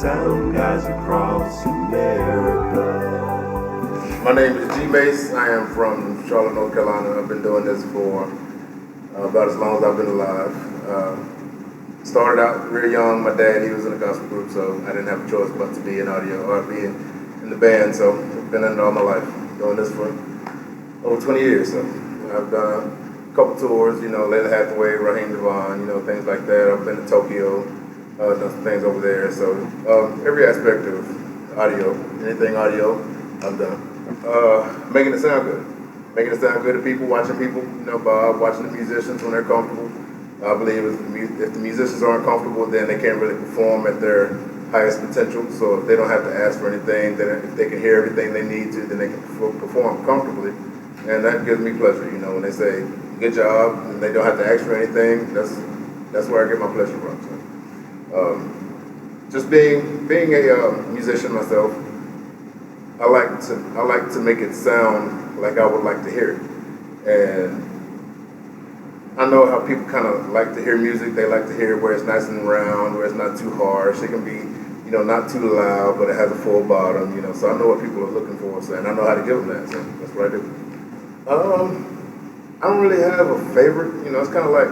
sound guys across America. My name is Gea Mase. I am from Charlotte, North Carolina. I've been doing this for about as long as I've been alive. Started out really young. My dad, he was in a gospel group, so I didn't have a choice but to be in audio or be in the band. So I've been in it all my life, doing this for over 20 years. So I've done a couple tours, Layla Hathaway, Raheem Devon, things like that. I've been to Tokyo, done some things over there. So every aspect of audio, anything audio, I've done. Making it sound good. Making it sound good to people, watching people, Bob, watching the musicians when they're comfortable. I believe if the musicians aren't comfortable, then they can't really perform at their highest potential. So if they don't have to ask for anything, then if they can hear everything they need to, then they can perform comfortably. And that gives me pleasure, when they say, good job, and they don't have to ask for anything, that's where I get my pleasure from. So, just being a musician myself, I like to make it sound like I would like to hear it. And I know how people kind of like to hear music. They like to hear it where it's nice and round, where it's not too harsh. It can be, not too loud, but it has a full bottom, So I know what people are looking for, so, and I know how to give them that, so that's what I do. I don't really have a favorite, it's kind of like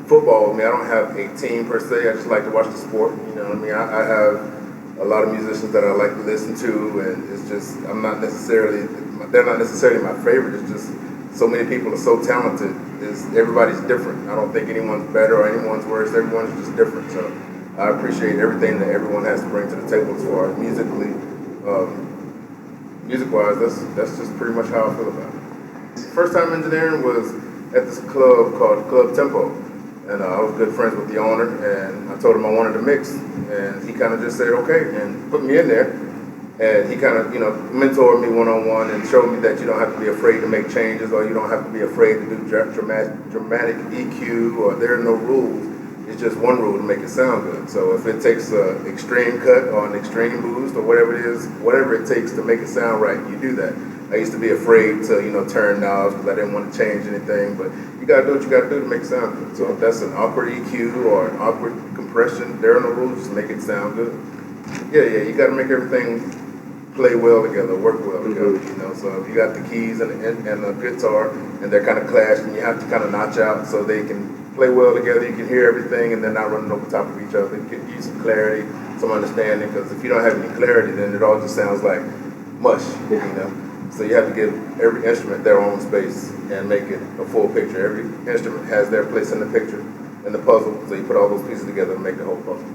football with me. I don't have a team per se. I just like to watch the sport, I have a lot of musicians that I like to listen to, and it's just, they're not necessarily my favorite. It's just so many people are so talented. Everybody's different. I don't think anyone's better or anyone's worse. Everyone's just different. So I appreciate everything that everyone has to bring to the table as far as musically, music-wise. That's just pretty much how I feel about it. First time engineering was at this club called Club Tempo. And I was good friends with the owner, and I told him I wanted to mix, and he kind of just said, okay, and put me in there. And he kind of, mentored me one-on-one and showed me that you don't have to be afraid to make changes, or you don't have to be afraid to do dramatic EQ, or there are no rules. It's just one rule to make it sound good. So if it takes an extreme cut or an extreme boost or whatever it is, whatever it takes to make it sound right, you do that. I used to be afraid to, turn knobs because I didn't want to change anything, but you got to do what you got to do to make it sound good. So if that's an awkward EQ or an awkward compression, there are no rules, just make it sound good. Yeah, you got to make everything play well together, work well together, So if you got the keys and the guitar and they're kind of clashing, you have to kind of notch out so they can play well together. You can hear everything and they're not running over top of each other. You can use some clarity, some understanding, because if you don't have any clarity, then it all just sounds like mush, So you have to give every instrument their own space and make it a full picture. Every instrument has their place in the picture, in the puzzle, so you put all those pieces together to make the whole puzzle.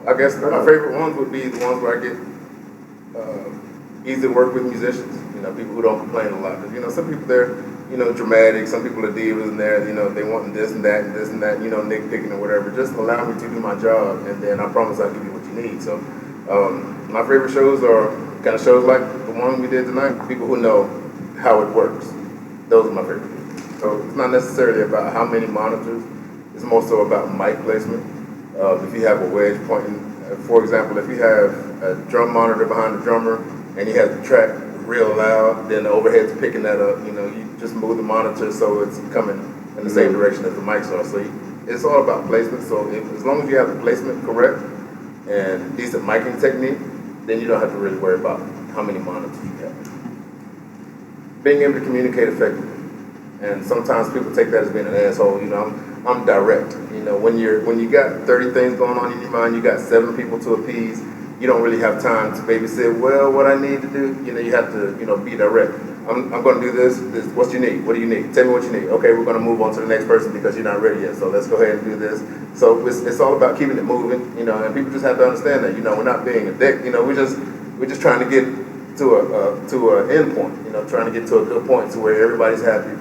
I guess my favorite ones would be the ones where I get easy to work with musicians, people who don't complain a lot. Because, some people, they're, dramatic, some people are divas and they want this and that and this and that, nitpicking or whatever. Just allow me to do my job, and then I promise I'll give you what you need. So my favorite shows are kind of shows like the one we did tonight, people who know how it works. Those are my favorite people. So it's not necessarily about how many monitors, it's more so about mic placement. If you have a wedge pointing, for example, if you have a drum monitor behind the drummer and you have the track real loud, then the overhead's picking that up. You just move the monitor so it's coming in the same direction as the mics are. So it's all about placement. So as long as you have the placement correct and decent miking technique, then you don't have to really worry about how many monitors you have. Being able to communicate effectively. And sometimes people take that as being an asshole. I'm direct. When you got 30 things going on in your mind, you got 7 people to appease, you don't really have time to maybe say, well, what I need to do, you have to, be direct. I'm going to do this, what you need, what do you need? Tell me what you need. Okay, we're going to move on to the next person because you're not ready yet, so let's go ahead and do this. So it's all about keeping it moving, and people just have to understand that, we're not being a dick, we're just trying to get to an end point, trying to get to a good point to where everybody's happy,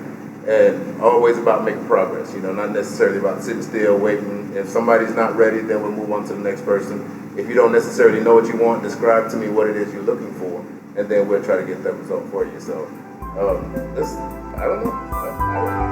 and always about making progress, not necessarily about sitting still, waiting. If somebody's not ready, then we'll move on to the next person. If you don't necessarily know what you want, describe to me what it is you're looking for, and then we'll try to get that result for you. So, I don't know.